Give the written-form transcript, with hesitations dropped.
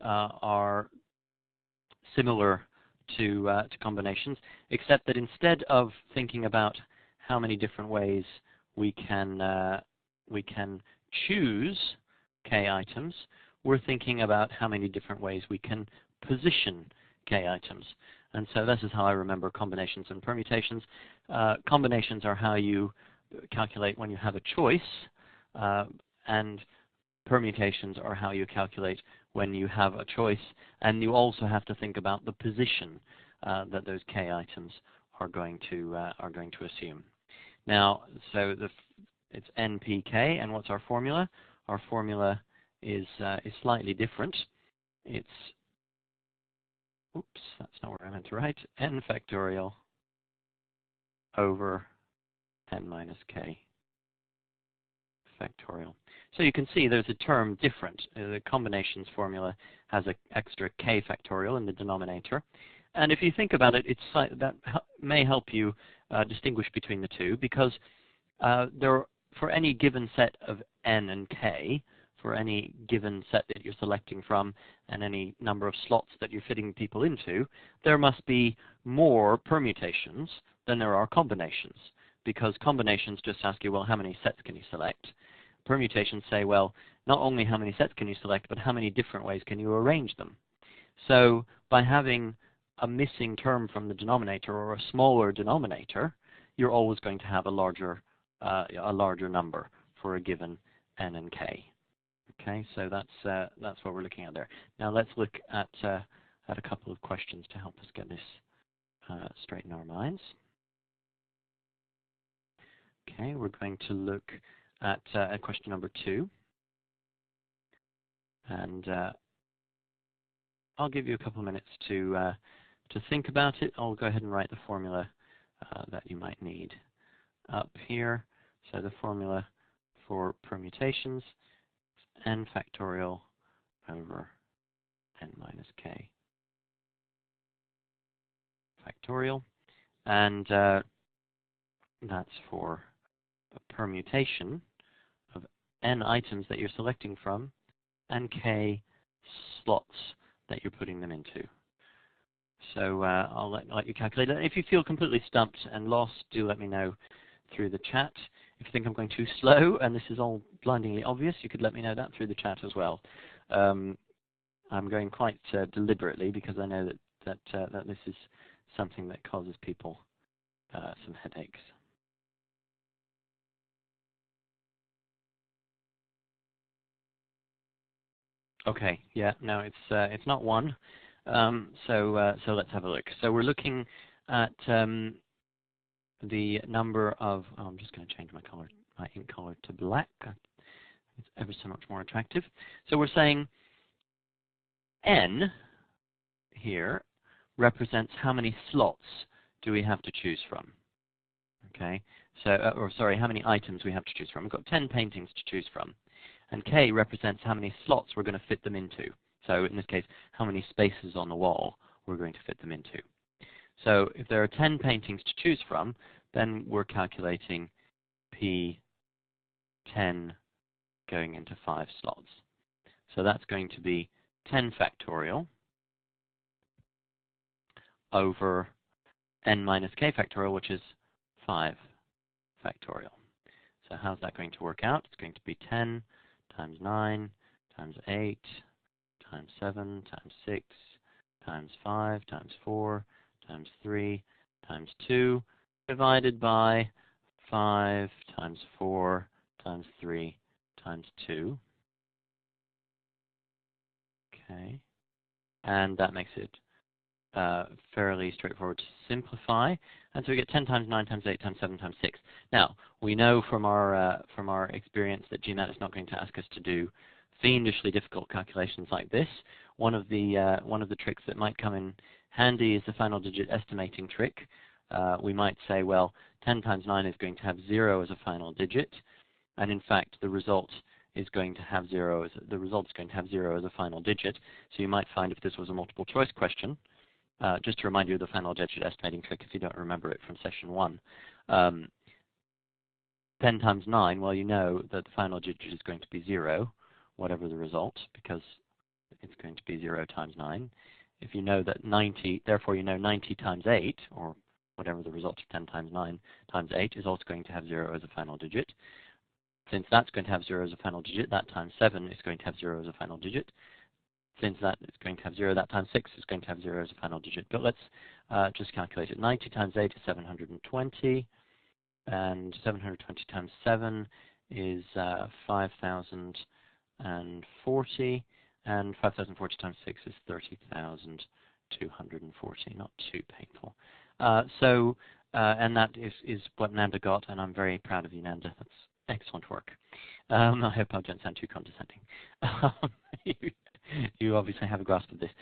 are similar to combinations, except that instead of thinking about how many different ways we can choose k items, we're thinking about how many different ways we can position k items. And so this is how I remember combinations and permutations. Combinations are how you calculate when you have a choice, and permutations are how you calculate when you have a choice, and you also have to think about the position that those k items are going to assume. Now, so it's NPK, and what's our formula? Our formula is slightly different. It's, oops, that's not where I meant to write, n factorial over n minus k factorial. So you can see there's a term different. The combinations formula has an extra k factorial in the denominator. And if you think about it, that may help you distinguish between the two, because for any given set of n and k, for any given set that you're selecting from and any number of slots that you're fitting people into, there must be more permutations than there are combinations, because combinations just ask you, well, how many sets can you select? Permutations say, well, not only how many sets can you select, but how many different ways can you arrange them? So by having a missing term from the denominator or a smaller denominator, you're always going to have a larger number for a given n and k. Okay, so that's what we're looking at there. Now let's look at a couple of questions to help us get this straight in our minds. Okay, we're going to look at question number 2, and I'll give you a couple of minutes to think about it. I'll go ahead and write the formula that you might need up here. So the formula for permutations is n factorial over n minus k factorial, and that's for a permutation of n items that you're selecting from and k slots that you're putting them into. So I'll let you calculate it. If you feel completely stumped and lost, do let me know through the chat. If you think I'm going too slow and this is all blindingly obvious, you could let me know that through the chat as well. I'm going quite deliberately, because I know that this is something that causes people some headaches. Okay, yeah, no, it's not 1. So let's have a look. So we're looking at the number of, I'm just going to change my ink color to black. It's ever so much more attractive. So we're saying n here represents how many slots do we have to choose from. Okay, so, or sorry, how many items we have to choose from. We've got 10 paintings to choose from. And k represents how many slots we're going to fit them into. So in this case, how many spaces on the wall we're going to fit them into. So if there are 10 paintings to choose from, then we're calculating P10 going into 5 slots. So that's going to be 10 factorial over n minus k factorial, which is 5 factorial. So how's that going to work out? It's going to be 10 times 9 times 8 times 7 times 6 times 5 times 4 times 3 times 2 divided by 5 times 4 times 3 times 2. Okay, and that makes it fairly straightforward to simplify. And so we get 10 times 9 times 8 times 7 times 6. Now, we know from our experience that GMAT is not going to ask us to do fiendishly difficult calculations like this. One of the tricks that might come in handy is the final digit estimating trick. We might say, well, 10 times 9 is going to have 0 as a final digit, and in fact, the result is going to have 0 as a final digit. So you might find, if this was a multiple choice question, just to remind you of the final digit estimating trick if you don't remember it from session 1. 10 times 9, well, you know that the final digit is going to be 0, whatever the result, because it's going to be 0 times 9. If you know that 90, therefore you know 90 times 8, or whatever the result of 10 times 9 times 8 is also going to have 0 as a final digit. Since that's going to have 0 as a final digit, that times 7 is going to have 0 as a final digit. Since that is going to have 0, that times 6 is going to have 0 as a final digit. But let's just calculate it. 90 times 8 is 720, and 720 times 7 is 5,040, and 5,040 times 6 is 30,240. Not too painful. And that is what Nanda got, and I'm very proud of you, Nanda. That's excellent work. I hope I don't sound too condescending. You obviously have a grasp of this.